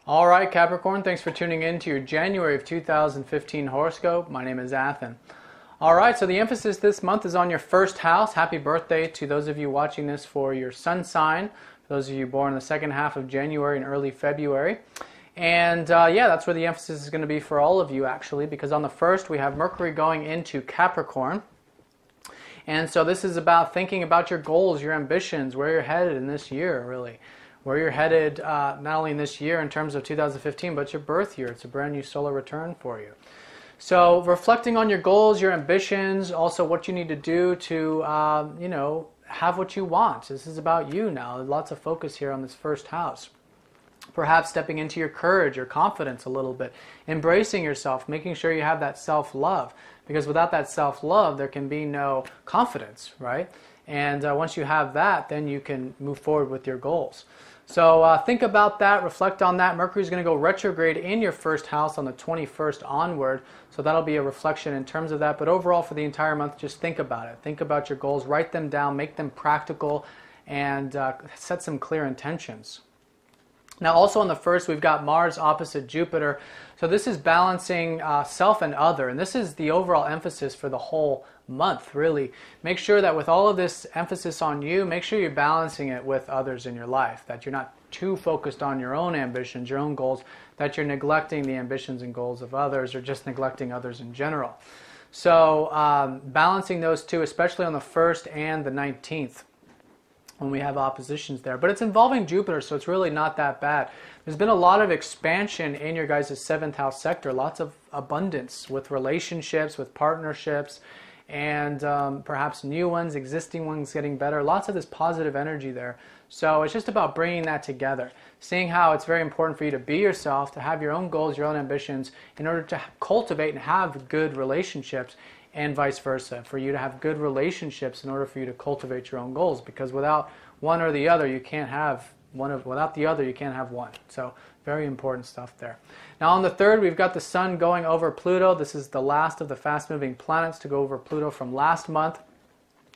All right, Capricorn, thanks for tuning in to your January of 2015 horoscope. My name is Athen. All right, so the emphasis this month is on your first house. Happy birthday to those of you watching this for your sun sign, for those of you born in the second half of January and early February. And yeah, that's where the emphasis is going to be for all of you, actually, because on the first we have Mercury going into Capricorn. And so this is about thinking about your goals, your ambitions, where you're headed in this year, really. Where you're headed not only in this year in terms of 2015, but your birth year. It's a brand new solar return for you. So reflecting on your goals, your ambitions, also what you need to do to, you know, have what you want. This is about you now. Lots of focus here on this first house. Perhaps stepping into your courage, your confidence a little bit, embracing yourself, making sure you have that self-love. Because without that self-love, there can be no confidence, right? And once you have that, then you can move forward with your goals. So think about that, reflect on that. Mercury is going to go retrograde in your first house on the 21st onward. So that'll be a reflection in terms of that. But overall for the entire month, just think about it. Think about your goals, write them down, make them practical, and set some clear intentions. Now also on the first, we've got Mars opposite Jupiter. So this is balancing self and other. And this is the overall emphasis for the whole month, really. Make sure that with all of this emphasis on you, make sure you're balancing it with others in your life. That you're not too focused on your own ambitions, your own goals, that you're neglecting the ambitions and goals of others or just neglecting others in general. So balancing those two, especially on the 1st and the 19th. When we have oppositions there. But it's involving Jupiter, so it's really not that bad. There's been a lot of expansion in your guys' 7th house sector, lots of abundance with relationships, with partnerships, and perhaps new ones, existing ones getting better. Lots of this positive energy there. So it's just about bringing that together, seeing how it's very important for you to be yourself, to have your own goals, your own ambitions, in order to cultivate and have good relationships, and vice versa, for you to have good relationships in order for you to cultivate your own goals, because without one or the other, you can't have without the other, you can't have one. So very important stuff there. Now on the 3rd, we've got the Sun going over Pluto. This is the last of the fast-moving planets to go over Pluto from last month.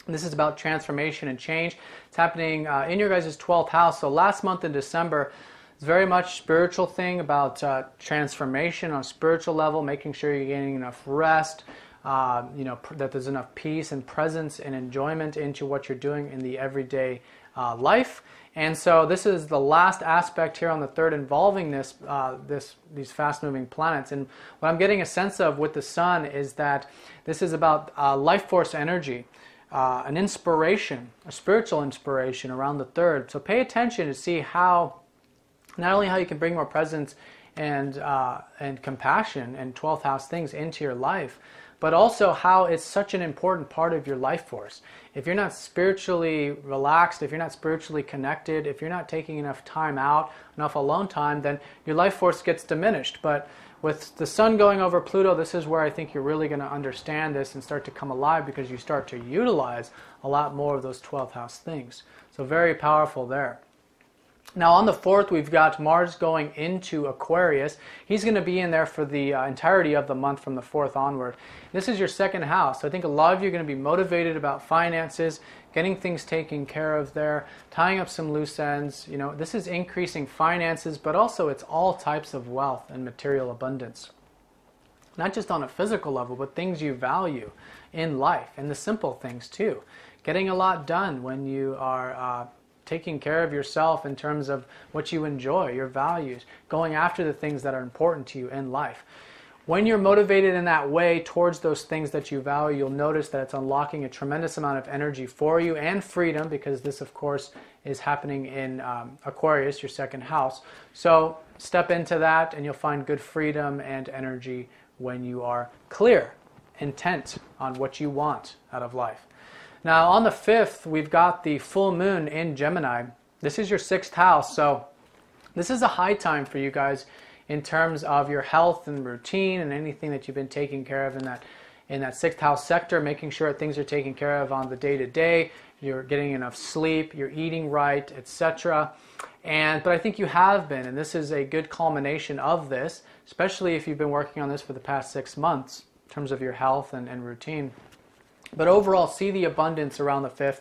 This is about transformation and change. It's happening in your guys' 12th house. So last month in December, it's very much spiritual thing about transformation on a spiritual level, making sure you're getting enough rest, you know, that there's enough peace and presence and enjoyment into what you're doing in the everyday life. And so this is the last aspect here on the 3rd involving these fast-moving planets. And what I'm getting a sense of with the Sun is that this is about life force energy, an inspiration, a spiritual inspiration around the 3rd. So pay attention to see how, not only how you can bring more presence and compassion and 12th house things into your life, but also how it's such an important part of your life force. If you're not spiritually relaxed, if you're not spiritually connected, if you're not taking enough time out, enough alone time, then your life force gets diminished. But with the Sun going over Pluto, this is where I think you're really going to understand this and start to come alive, because you start to utilize a lot more of those 12th house things. So very powerful there. Now on the 4th, we've got Mars going into Aquarius. He's going to be in there for the entirety of the month from the 4th onward. This is your 2nd house. So I think a lot of you are going to be motivated about finances, getting things taken care of there, tying up some loose ends. You know, this is increasing finances, but also it's all types of wealth and material abundance. Not just on a physical level, but things you value in life, and the simple things too. Getting a lot done when you are taking care of yourself in terms of what you enjoy, your values, going after the things that are important to you in life. When you're motivated in that way towards those things that you value, you'll notice that it's unlocking a tremendous amount of energy for you and freedom, because this, of course, is happening in Aquarius, your 2nd house. So step into that and you'll find good freedom and energy when you are clear, intent on what you want out of life. Now on the 5th, we've got the full moon in Gemini. This is your 6th house, so This is a high time for you guys in terms of your health and routine and anything that you've been taking care of in that sixth house sector, making sure that things are taken care of on the day-to-day, you're getting enough sleep, you're eating right, etc. But I think you have been, and this is a good culmination of this, especially if you've been working on this for the past 6 months in terms of your health and routine. But overall, see the abundance around the 5th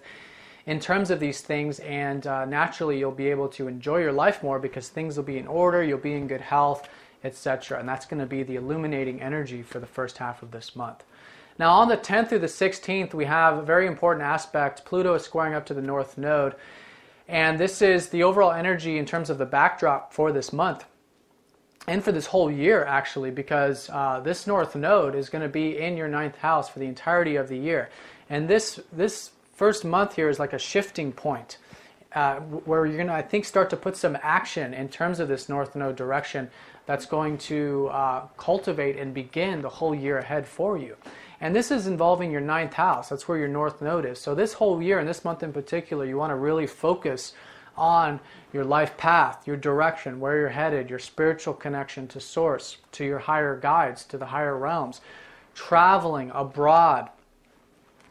in terms of these things, and naturally you'll be able to enjoy your life more because things will be in order, you'll be in good health, etc. And that's going to be the illuminating energy for the first half of this month. Now on the 10th through the 16th, we have a very important aspect. Pluto is squaring up to the North Node. And this is the overall energy in terms of the backdrop for this month. And for this whole year, actually, because this North Node is going to be in your 9th house for the entirety of the year. And this first month here is like a shifting point where you're going to, I think, start to put some action in terms of this North Node direction that's going to cultivate and begin the whole year ahead for you. And this is involving your 9th house. That's where your North Node is. So this whole year, and this month in particular, you want to really focus on your life path, your direction, where you're headed, your spiritual connection to source, to your higher guides, to the higher realms, traveling abroad,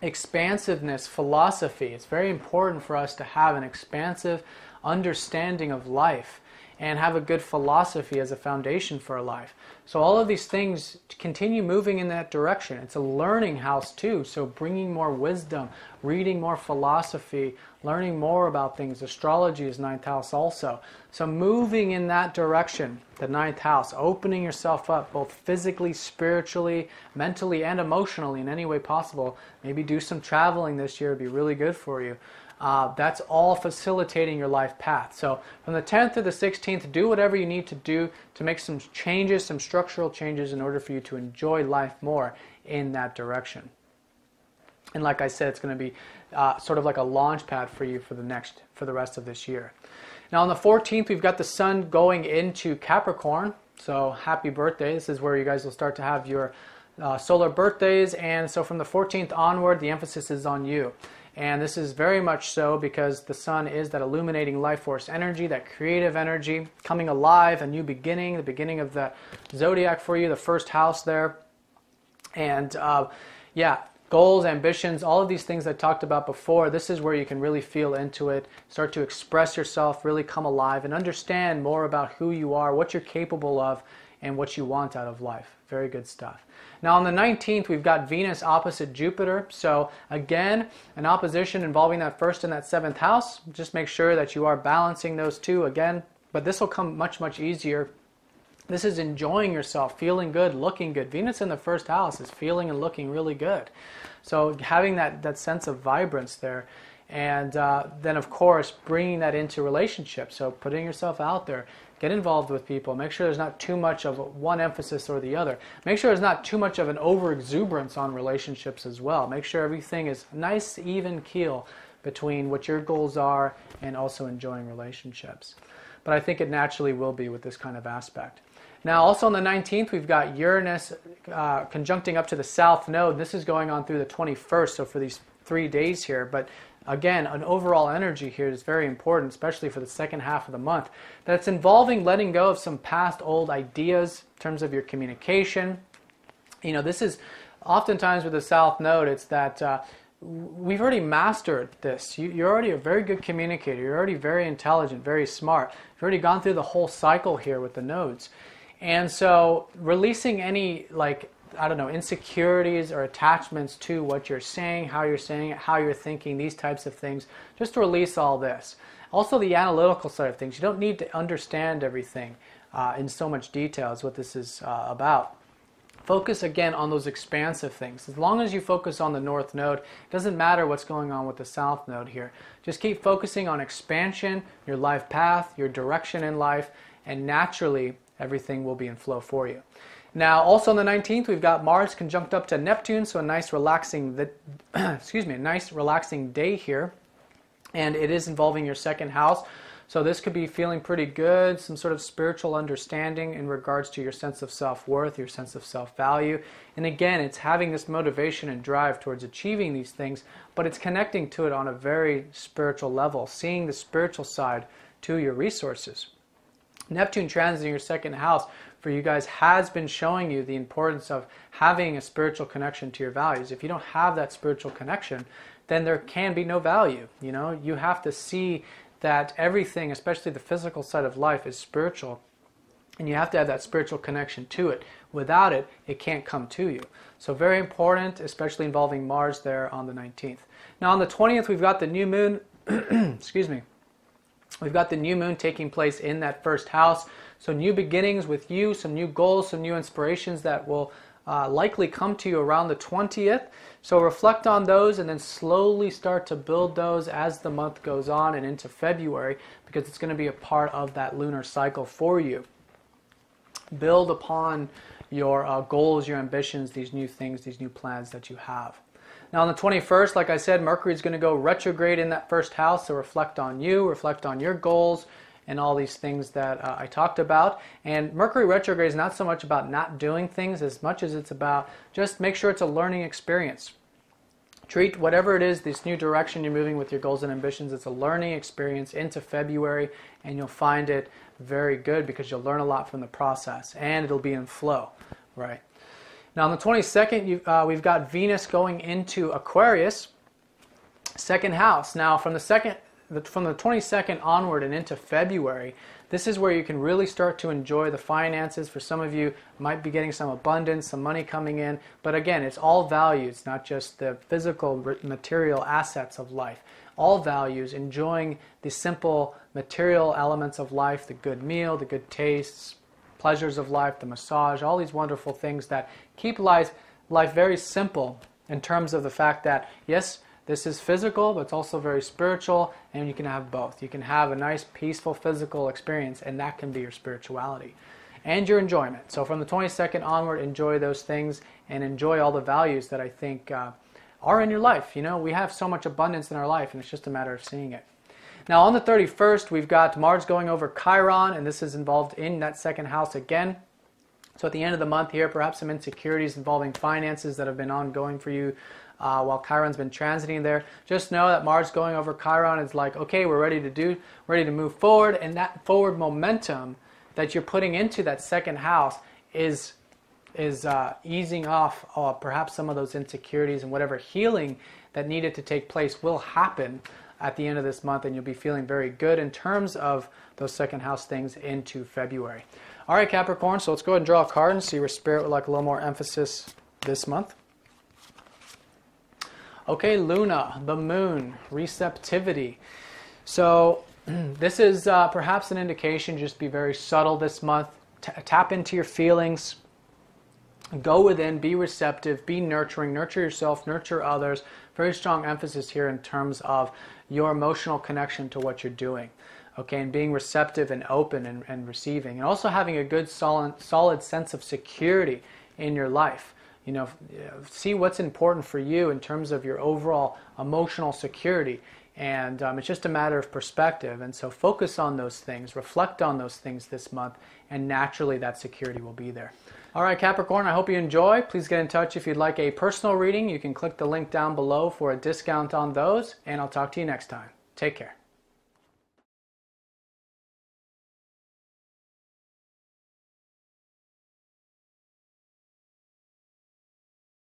expansiveness, philosophy. It's very important for us to have an expansive understanding of life and have a good philosophy as a foundation for our life. So all of these things continue moving in that direction. It's a learning house too, so bringing more wisdom, reading more philosophy, learning more about things. Astrology is 9th house also. So moving in that direction, the 9th house, opening yourself up both physically, spiritually, mentally, and emotionally in any way possible. Maybe do some traveling this year, it'd be really good for you. That's all facilitating your life path. So from the 10th to the 16th, do whatever you need to do to make some changes, some structural changes in order for you to enjoy life more in that direction. And like I said, it's going to be sort of like a launch pad for you for the rest of this year. Now on the 14th, we've got the sun going into Capricorn. So happy birthday. This is where you guys will start to have your solar birthdays. And so from the 14th onward, the emphasis is on you. And this is very much so because the sun is that illuminating life force energy, that creative energy, coming alive, a new beginning, the beginning of the Zodiac for you, the first house there. And yeah, goals, ambitions, all of these things I talked about before, this is where you can really feel into it, start to express yourself, really come alive, and understand more about who you are, what you're capable of, and what you want out of life. Very good stuff. Now on the 19th, we've got Venus opposite Jupiter. So again, an opposition involving that 1st and that 7th house. Just make sure that you are balancing those two again. But this will come much, much easier. This is enjoying yourself, feeling good, looking good. Venus in the 1st house is feeling and looking really good. So having that sense of vibrance there. And then, of course, bringing that into relationships. So putting yourself out there. Get involved with people. Make sure there's not too much of one emphasis or the other. Make sure there's not too much of an over-exuberance on relationships as well. Make sure everything is nice, even keel between what your goals are and also enjoying relationships. But I think it naturally will be with this kind of aspect. Now, also on the 19th, we've got Uranus conjuncting up to the South Node. This is going on through the 21st, so for these 3 days here. But again, an overall energy here is very important, especially for the second half of the month. That's involving letting go of some past old ideas in terms of your communication. You know, this is oftentimes with the South Node, it's that we've already mastered this. You're already a very good communicator. You're already very intelligent, very smart. You've already gone through the whole cycle here with the nodes. And so releasing any, like, I don't know, insecurities or attachments to what you're saying it, how you're thinking, these types of things, just to release all this. Also the analytical side of things. You don't need to understand everything in so much detail is what this is about. Focus again on those expansive things. As long as you focus on the North Node, it doesn't matter what's going on with the South Node here. Just keep focusing on expansion, your life path, your direction in life, and naturally everything will be in flow for you. Now, also on the 19th, we've got Mars conjunct up to Neptune, so a nice relaxing, nice relaxing day here, and it is involving your 2nd house. So this could be feeling pretty good, some sort of spiritual understanding in regards to your sense of self-worth, your sense of self-value. And again, it's having this motivation and drive towards achieving these things, but it's connecting to it on a very spiritual level, seeing the spiritual side to your resources. Neptune transiting your second house for you guys has been showing you the importance of having a spiritual connection to your values. If you don't have that spiritual connection, then there can be no value. You know, you have to see that everything, especially the physical side of life, is spiritual. And you have to have that spiritual connection to it. Without it, it can't come to you. So very important, especially involving Mars there on the 19th. Now on the 20th, we've got the new moon, excuse me, we've got the new moon taking place in that first house. So new beginnings with you, some new goals, some new inspirations that will likely come to you around the 20th. So reflect on those and then slowly start to build those as the month goes on and into February, because it's going to be a part of that lunar cycle for you. Build upon your goals, your ambitions, these new things, these new plans that you have. Now on the 21st, like I said, Mercury is going to go retrograde in that first house, so reflect on you, reflect on your goals, and all these things that I talked about. And Mercury retrograde is not so much about not doing things as much as it's about just make sure it's a learning experience. Treat whatever it is, this new direction you're moving with your goals and ambitions, it's a learning experience into February, and you'll find it very good because you'll learn a lot from the process and it'll be in flow, right? Now on the 22nd, we've got Venus going into Aquarius, second house. Now from the 22nd onward and into February, this is where you can really start to enjoy the finances. For some of you, might be getting some abundance, some money coming in. But again, it's all values, not just the physical material assets of life. All values, enjoying the simple material elements of life, the good meal, the good tastes, pleasures of life, the massage, all these wonderful things that keep life very simple in terms of the fact that, yes, this is physical, but it's also very spiritual, and you can have both. You can have a nice, peaceful, physical experience, and that can be your spirituality and your enjoyment. So from the 22nd onward, enjoy those things and enjoy all the values that I think are in your life. You know, we have so much abundance in our life, and it's just a matter of seeing it. Now on the 31st, we've got Mars going over Chiron, and this is involved in that second house again. So at the end of the month here, perhaps some insecurities involving finances that have been ongoing for you while Chiron's been transiting there. Just know that Mars going over Chiron is like, okay, we're ready to move forward, and that forward momentum that you're putting into that second house is easing off perhaps some of those insecurities, and whatever healing that needed to take place will happen at the end of this month, and you'll be feeling very good in terms of those second house things into February. All right, Capricorn, so let's go ahead and draw a card and see where Spirit would like a little more emphasis this month. Okay, Luna, the moon, receptivity. So this is perhaps an indication, just be very subtle this month. Tap into your feelings. Go within, be receptive, be nurturing, nurture yourself, nurture others. Very strong emphasis here in terms of your emotional connection to what you're doing. Okay, and being receptive and open and receiving. And also having a good solid sense of security in your life. You know, see what's important for you in terms of your overall emotional security. And it's just a matter of perspective. And so focus on those things, reflect on those things this month, and naturally that security will be there. All right, Capricorn, I hope you enjoy. Please get in touch if you'd like a personal reading. You can click the link down below for a discount on those, and I'll talk to you next time. Take care.